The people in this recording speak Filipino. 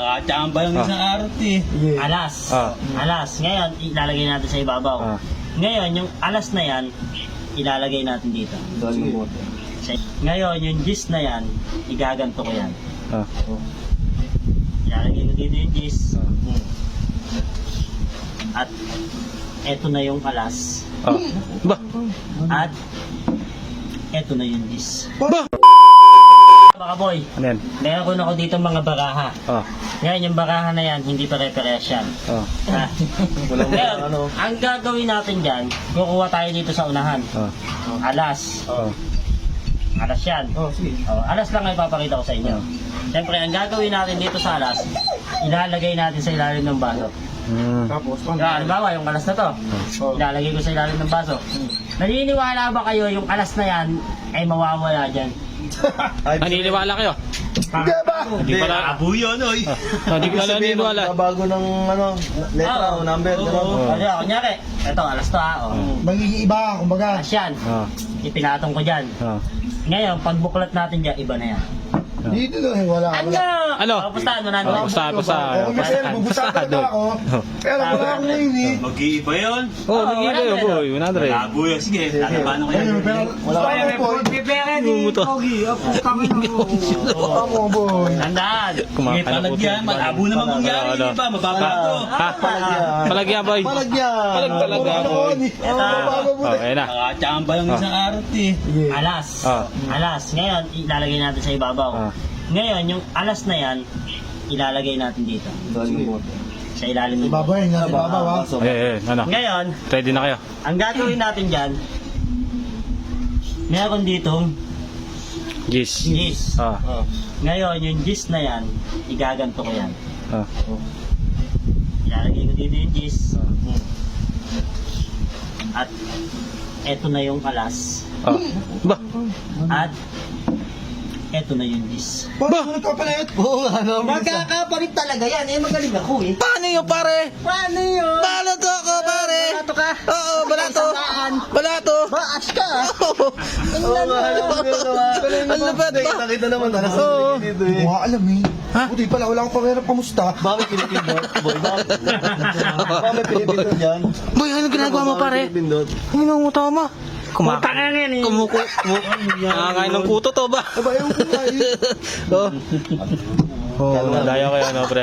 Chamba yung isang arot eh. Alas. Ah. Alas. Ngayon, ilalagay natin sa ibabaw. Ah. Ngayon, yung alas na yan, ilalagay natin dito. Ngayon, yung gis na yan, igaganto ko yan. Ah. Ilalagay ko dito yung gis. At eto na yung alas. Ah. Ba? At eto na yung gis. Ba? Baka boy, Ano yan? meron ako dito mga baraha. Ah. Ngayon, yung baraha na yan, hindi pare-pares yan. Ah. Ha? Ngayon, ang gagawin natin dyan, kukuha tayo dito sa unahan. Ah. Alas. Ah. Alas yan. Alas lang ay papakita ko sa inyo. Siyempre, ang gagawin natin dito sa alas, ilalagay natin sa ilalim ng baso. Tapos, Halimbawa, yung alas na to, ilalagay ko sa ilalim ng baso. Naniniwala ba kayo yung alas na yan ay mawawala dyan? Naniniwala kayo? Hindi ba? Hindi pala. Abo yun, oy. Hindi ko na naniniwala. Bago ng ano, letra o number, gano'n. Kunyari, eto, alas to ha. Magiging iba, kumbaga. Alas yan. Ah. Ipinatong ko dyan. Ah. Ngayon, pag buklat natin dyan, iba na yan. Dito na, wala. Ano? Pustahan mo na. Bubusahan na ako. Pero wala akong ngayon eh. Mag-iiba yun. Oh, nag-iiba yun, boy. 100. Labo yun. Sige, lalabanan ko yan. Pero wala akong boy. Bumuto. Ako boy. Tandaan. Sige, palagyan. Malabo naman mangyari. Hindi ba? Mababa to. Ha? Palagyan, boy. Palagyan. Palag talaga, boy. Oh, ayan na. Chamba yung isang arot eh. Alas. Ah. Alas. Ngayon, ilalagay natin sa ibabaw. Ah. Ngayon, yung alas na yan, ilalagay natin dito. Sa ilalim ng Ibabaw yan, nasa ibabaw ha. Ano? Ngayon, Ready na kayo? ang gagawin natin dyan, meron ditong Gis. gis. Ah. Ngayon, yung gis na yan, igaganto ko yan. Ah. Ilalagay ko dito yung gis. At eto na yung alas. Ah. Ba? At eto na yung gis. Ba? Nagkapalit? Oo nga, no? Magkakapalit talaga yan. Eh, magaling ako eh. Paano yun, pare? Paano yun? Balato ako, pare. Balato ka? Oo, balato. Balato. Baas ka ah. Oo nga, Ang lapad ba? Kita-kita naman, alas Oo. dito eh. Mukha alam eh. Ha? Buti pala, wala akong pamera pamusta. Bakit pinipindot? Boy, bakit? Bakit pinipindot yan? Boy, ano ginagawa mo, pare? Pinipindot. Ano yung tama? Kumakain yan eh. Nakakain ng kuto to ba? Aba, ewan ko nga eh. Oh. Oh, daya kayo, no, pre?